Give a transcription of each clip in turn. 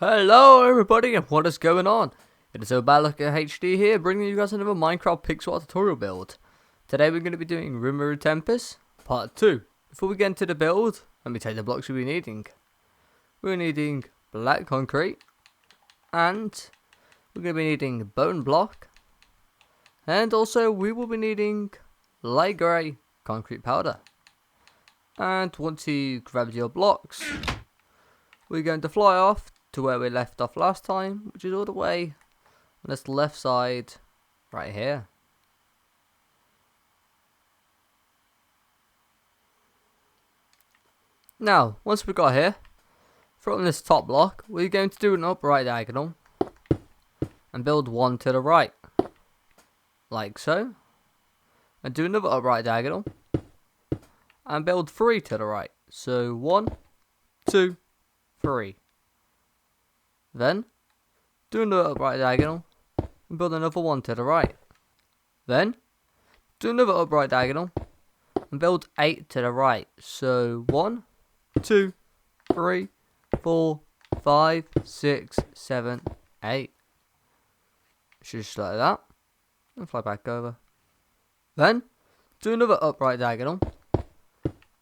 Hello everybody, and what is going on? It is Obalaka HD here, bringing you guys another Minecraft pixel art tutorial build. Today we're going to be doing Rimuru Tempest part 2. Before we get into the build, let me tell you the blocks we'll be needing. We're needing black concrete, and we're going to be needing bone block, and also we will be needing light grey concrete powder. And once you grab your blocks, we're going to fly off to where we left off last time, which is all the way on this left side right here. Now, once we got here, from this top block, we're going to do an upright diagonal and build one to the right, like so, and do another upright diagonal and build three to the right. So 1, 2, 3. Then, do another upright diagonal, and build another one to the right. Then, do another upright diagonal, and build 8 to the right. So, 1, 2, 3, 4, 5, 6, 7, 8. Should just like that, and fly back over. Then, do another upright diagonal,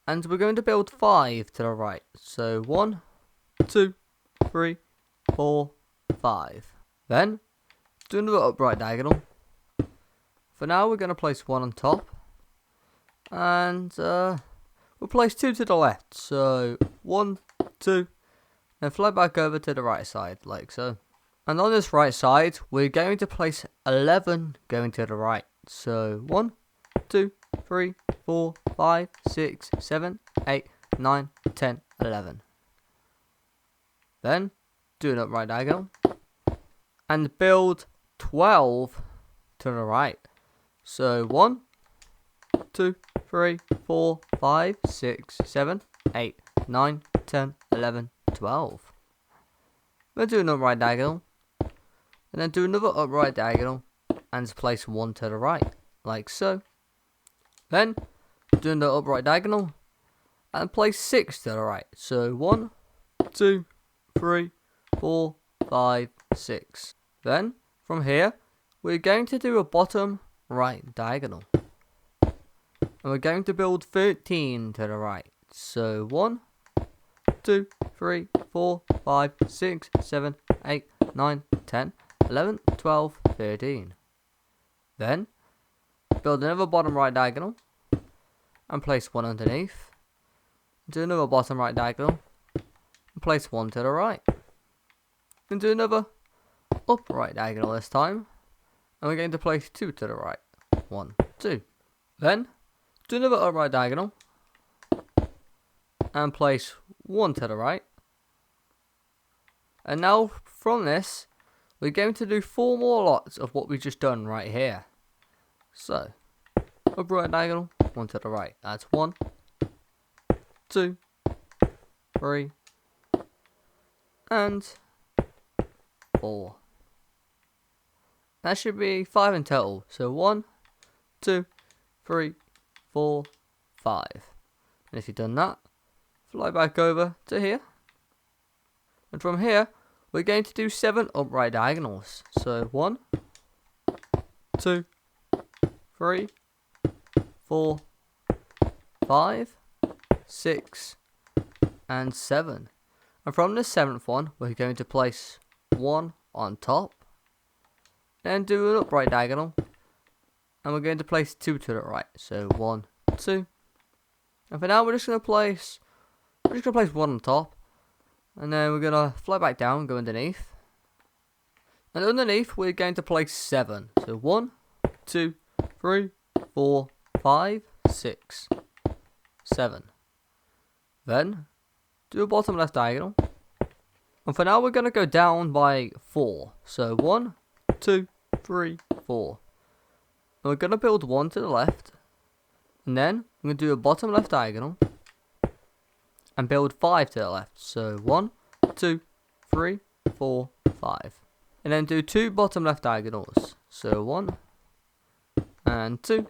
and we're going to build 5 to the right. So, 1, 2, 3, 4, 5. Then, do another upright diagonal. For now, we're going to place 1 on top. And we'll place 2 to the left. So, 1, 2, and fly back over to the right side, like so. And on this right side, we're going to place 11 going to the right. So, 1, 2, 3, 4, 5, 6, 7, 8, 9, 10, 11. Then, do an upright diagonal and build 12 to the right. So 1, 2, 3, 4, 5, 6, 7, 8, 9, 10, 11, 12. Then do an upright diagonal, and then do another upright diagonal and place 1 to the right, like so. Then do another upright diagonal and place 6 to the right. So 1, 2, 3, 4, 5, 6. Then, from here, we're going to do a bottom right diagonal. And we're going to build 13 to the right. So, 1, 2, 3, 4, 5, 6, 7, 8, 9, 10, 11, 12, 13. Then, build another bottom right diagonal and place 1 underneath. Do another bottom right diagonal and place 1 to the right. And do another upright diagonal this time, and we're going to place 2 to the right. 1, 2. Then do another upright diagonal and place 1 to the right. And now from this, we're going to do 4 more lots of what we've just done right here. So, upright diagonal, 1 to the right. That's 1, 2, 3, and 4. That should be 5 in total. So 1, 2, 3, 4, 5. And if you've done that, fly back over to here. And from here, we're going to do 7 upright diagonals. So 1, 2, 3, 4, 5, 6, and 7. And from the 7th one, we're going to place 1 on top, then do an upright diagonal, and we're going to place 2 to the right. So 1, 2, and for now we're just going to place 1 on top, and then we're going to fly back down, go underneath, and underneath we're going to place 7. So 1, 2, 3, 4, 5, 6, 7. Then do a bottom left diagonal. And for now, we're going to go down by 4. So 1, 2, 3, 4. And we're going to build 1 to the left. And then I'm going to do a bottom left diagonal and build 5 to the left. So 1, 2, 3, 4, 5. And then do 2 bottom left diagonals. So 1 and 2.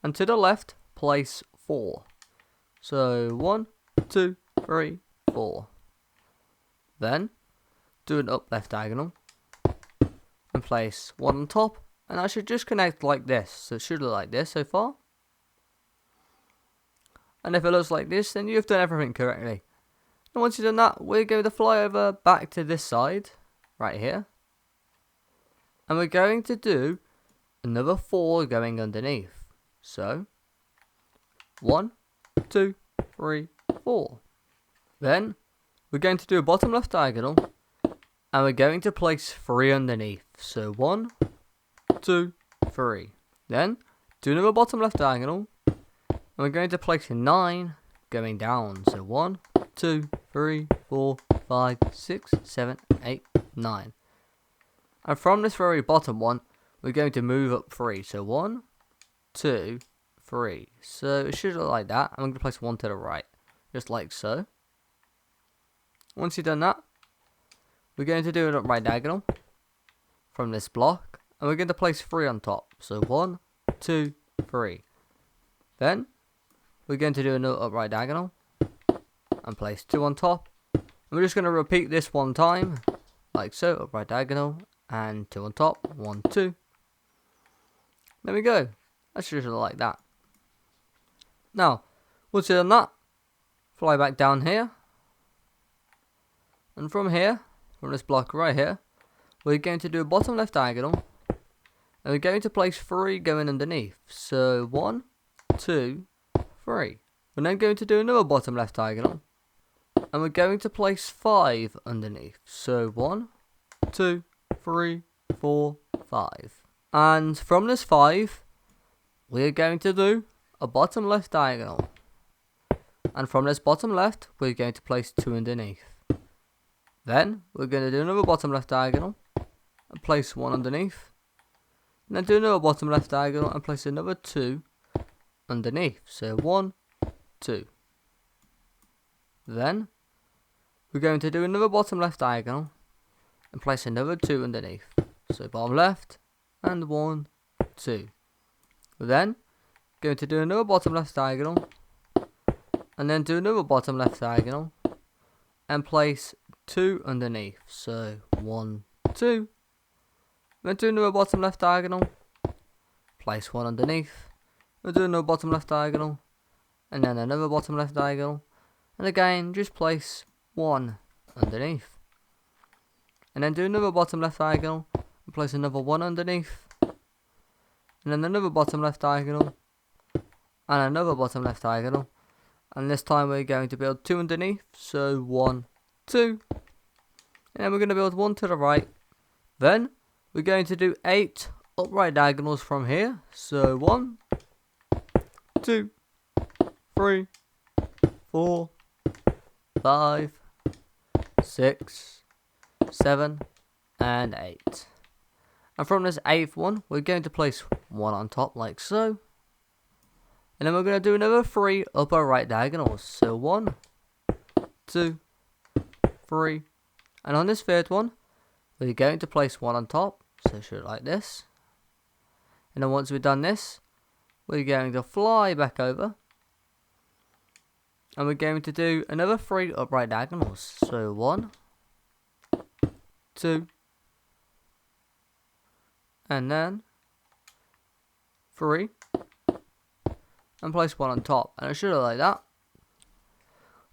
And to the left, place 4. So 1, 2, 3, 4. Then do an up left diagonal and place 1 on top, and I should just connect like this. So it should look like this so far. And if it looks like this, then you've done everything correctly. And once you've done that, we're going to fly over back to this side right here, and we're going to do another 4 going underneath. So 1, 2, 3, 4. Then we're going to do a bottom left diagonal, and we're going to place 3 underneath. So 1, 2, 3. Then do another bottom left diagonal, and we're going to place 9 going down. So 1, 2, 3, 4, 5, 6, 7, 8, 9. And from this very bottom one, we're going to move up 3. So 1, 2, 3. So it should look like that. I'm going to place 1 to the right, just like so. Once you've done that, we're going to do an upright diagonal from this block, and we're going to place 3 on top. So 1, 2, 3. Then we're going to do another upright diagonal and place 2 on top. And we're just going to repeat this 1 time, like so. Upright diagonal and 2 on top. 1, 2. There we go. That should look like that. Now, once you've done that, fly back down here. And from here, from this block right here, we're going to do a bottom left diagonal, and we're going to place 3 going underneath. So 1, 2, 3. We're then going to do another bottom left diagonal, and we're going to place 5 underneath. So 1, 2, 3, 4, 5. And from this 5, we're going to do a bottom left diagonal. And from this bottom left, we're going to place 2 underneath. Then we're going to do another bottom left diagonal and place 1 underneath. And then do another bottom left diagonal and place another 2 underneath. So 1, 2. Then we're going to do another bottom left diagonal and place another 2 underneath. So bottom left and 1, 2. Then going to do another bottom left diagonal and then do another bottom left diagonal and place 2 underneath. So 1, 2. Then do another bottom left diagonal, place 1 underneath. We'll do another bottom left diagonal and then another bottom left diagonal, and again just place 1 underneath. And then do another bottom left diagonal and place another 1 underneath. And then another bottom left diagonal and another bottom left diagonal, and this time we're going to build 2 underneath. So 1, 2. And then we're going to build 1 to the right. Then we're going to do 8 upright diagonals from here. So 1, 2, 3, 4, 5, 6, 7, and 8. And from this 8th one, we're going to place 1 on top like so. And then we're going to do another 3 upper right diagonals. So 1, 2, 3. And on this 3rd one, we're going to place 1 on top. So should it like this. And then once we've done this, we're going to fly back over. And we're going to do another 3 upright diagonals. So 1, 2, and then 3. And place 1 on top. And it should look like that.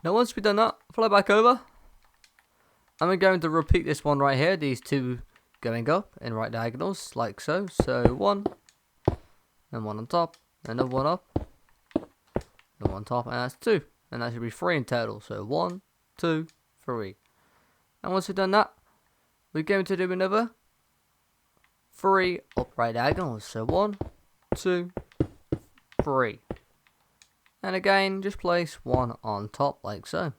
Now once we've done that, fly back over. And we're going to repeat this one right here. These 2 going up in right diagonals, like so. So 1, and 1 on top, another 1 up, and 1 on top, and that's 2. And that should be 3 in total. So 1, 2, 3. And once we've done that, we're going to do another 3 upright diagonals. So 1, 2, 3. And again, just place 1 on top like so.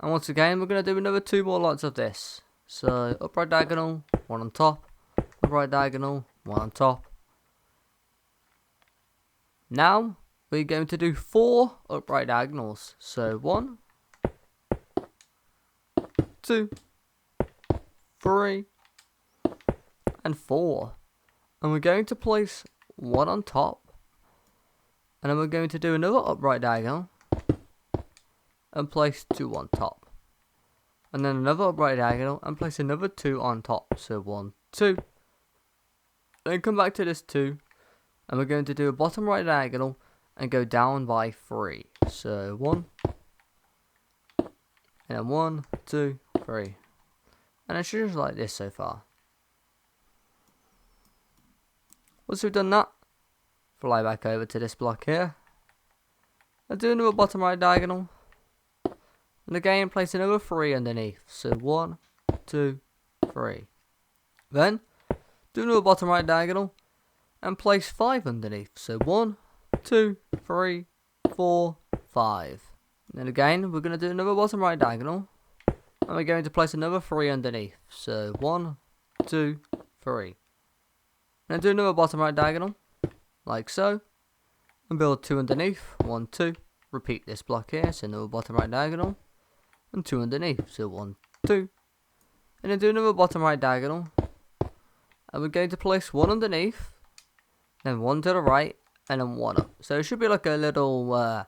And once again, we're going to do another 2 more lots of this. So upright diagonal, 1 on top, upright diagonal, 1 on top. Now we're going to do 4 upright diagonals. So 1, 2, 3, and 4. And we're going to place 1 on top. And then we're going to do another upright diagonal and place 2 on top. and then another upright diagonal, and place another 2 on top. So 1, 2. Then come back to this 2, and we're going to do a bottom right diagonal and go down by 3. So 1, and then 1, 2, 3. And it's just like this so far. Once we've done that, fly back over to this block here, and do another bottom right diagonal. And again, place another 3 underneath. So 1, 2, 3. Then, do another bottom right diagonal, and place 5 underneath. So 1, 2, 3, 4, 5. And then again, we're going to do another bottom right diagonal, and we're going to place another 3 underneath. So 1, 2, 3. And then do another bottom right diagonal, like so, and build 2 underneath. 1, 2. Repeat this block here, so another bottom right diagonal, and 2 underneath. So 1, 2. And then do another bottom right diagonal, and we're going to place 1 underneath, then 1 to the right, and then 1 up. So it should be like a little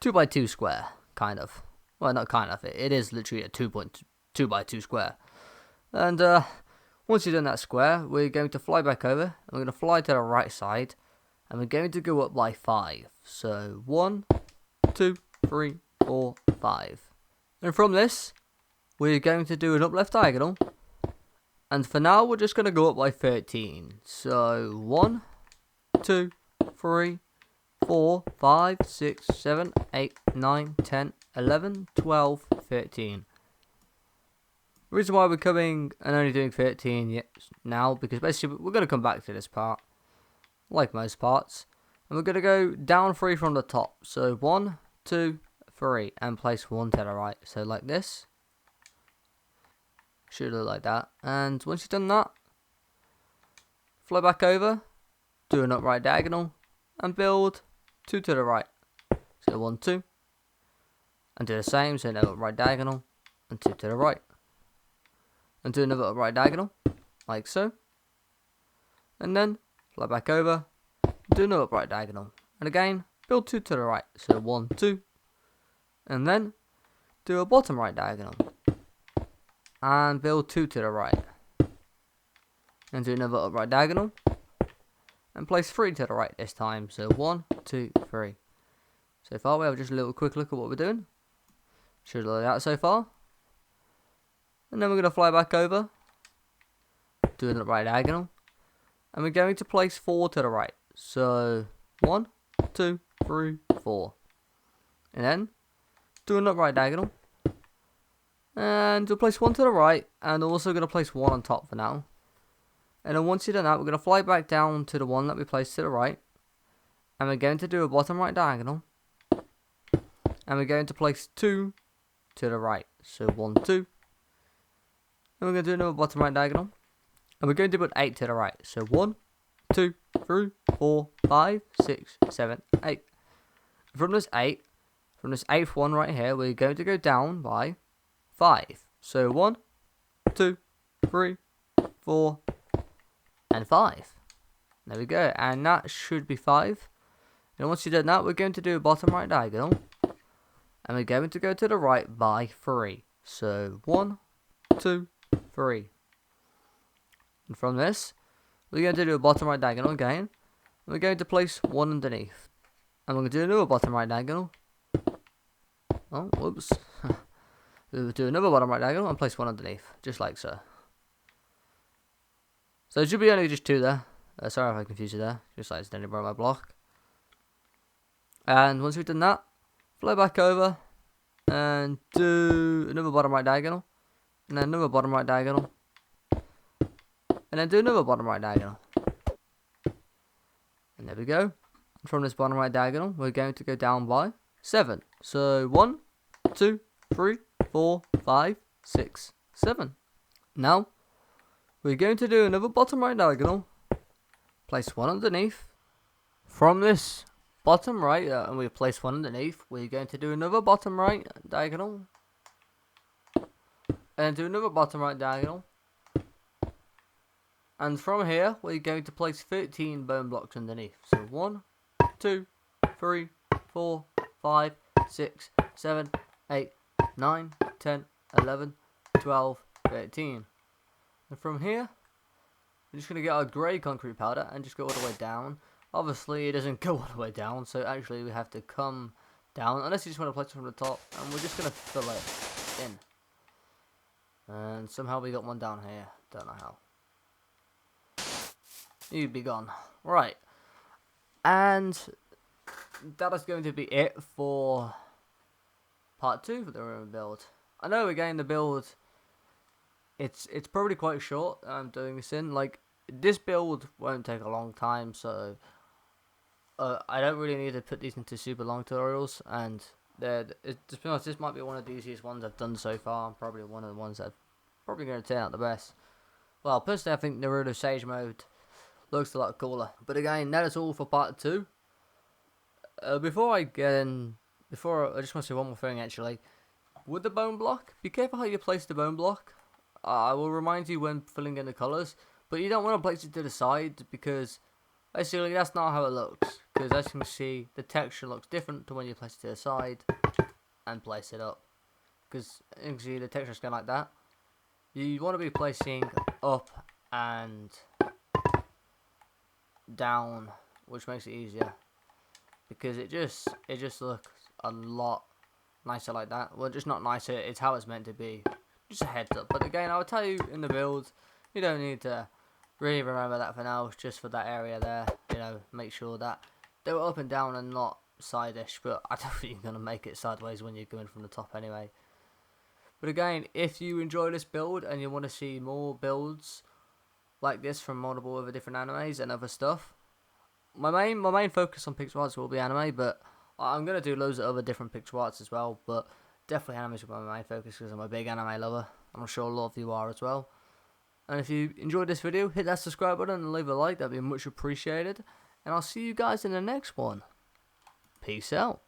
2x2 square, kind of. Well, not kind of. It is literally a 2x2 square. And once you've done that square, we're going to fly back over, and we're going to fly to the right side, and we're going to go up by 5. So 1, 2, 3, 4, 5. And from this, we're going to do an up left diagonal. And for now, we're just going to go up by 13. So 1, 2, 3, 4, 5, 6, 7, 8, 9, 10, 11, 12, 13. The reason why we're coming and only doing 13 now, because basically we're going to come back to this part, like most parts, and we're going to go down 3 from the top. So 1, 2, 3, and place 1 to the right. So like this. Should look like that. And once you've done that, fly back over, do an upright diagonal, and build 2 to the right. So 1, 2, and do the same. So another upright diagonal, and 2 to the right. And do another upright diagonal, like so. And then fly back over, do another upright diagonal, and again build 2 to the right. So 1, 2, and then do a bottom right diagonal, and build 2 to the right. And do another upright diagonal, and place 3 to the right this time. So 1, 2, 3. So far we have just a little quick look at what we're doing. Should look like that so far. And then we're going to fly back over, do an upright diagonal, and we're going to place 4 to the right. So 1, 2, 3, 4. And then do an upright diagonal, and we'll place 1 to the right, and also going to place 1 on top for now. And then once you've done that, we're going to fly back down to the one that we placed to the right, and we're going to do a bottom right diagonal, and we're going to place 2 to the right. So 1, 2. And we're going to do another bottom right diagonal, and we're going to put 8 to the right. So 1, 2, 3, 4, 5, 6, 7, 8. From this 8th one right here, we're going to go down by 5. So 1, 2, 3, 4, and 5. There we go, and that should be 5. And once you've done that, we're going to do a bottom right diagonal, and we're going to go to the right by 3. So 1, 2, 3. And from this, we're going to do a bottom right diagonal again, and we're going to place 1 underneath, and we're going to do another bottom right diagonal. Oh, whoops. We'll do another bottom right diagonal and place 1 underneath, just like so. So it should be only just 2 there. Sorry if I confused you there, just like it's only by my block. And once we've done that, fly back over and do another bottom right diagonal, and then another bottom right diagonal, and then do another bottom right diagonal. And there we go. And from this bottom right diagonal, we're going to go down by 7. So 1, 2, 3, 4, 5, 6, 7. Now, we're going to do another bottom right diagonal, place 1 underneath. From this bottom right, and we place 1 underneath, we're going to do another bottom right diagonal, and do another bottom right diagonal. And from here, we're going to place 13 bone blocks underneath. So 1, 2, 3, 4, 5, 6, 7, 8, 9, 10, 11, 12, 13. And from here, we're just going to get our grey concrete powder and just go all the way down. Obviously, it doesn't go all the way down, so actually we have to come down, unless you just want to place it from the top, and we're just going to fill it in. And somehow we got one down here, don't know how. You'd be gone. Right. And that is going to be it for part 2 for the room build. I know again the build, it's probably quite short. I'm doing this in, like, this build won't take a long time, so I don't really need to put these into super long tutorials. And to be honest, this might be one of the easiest ones I've done so far, and probably one of the ones that's probably going to turn out the best. Well, personally, I think Rimuru Sage mode looks a lot cooler. But again, that is all for part 2. Before I just want to say one more thing actually. With the bone block, be careful how you place the bone block. I will remind you when filling in the colours, but you don't want to place it to the side, because basically that's not how it looks. Because as you can see, the texture looks different to when you place it to the side and place it up. Because you can see the texture is going like that. You want to be placing up and down, which makes it easier, because it just looks a lot nicer like that. Well, just not nicer, it's how it's meant to be. Just a heads up. But again, I will tell you in the build, you don't need to really remember that for now. It's just for that area there, you know, make sure that they were up and down and not side-ish. But I don't think you're going to make it sideways when you're going from the top anyway. But again, if you enjoy this build and you want to see more builds like this from multiple other different animes and other stuff, my main focus on pixel arts will be anime, but I'm going to do loads of other different pixel arts as well. But definitely anime is my main focus, because I'm a big anime lover. I'm sure a lot of you are as well. And if you enjoyed this video, hit that subscribe button and leave a like. That'd be much appreciated. And I'll see you guys in the next one. Peace out.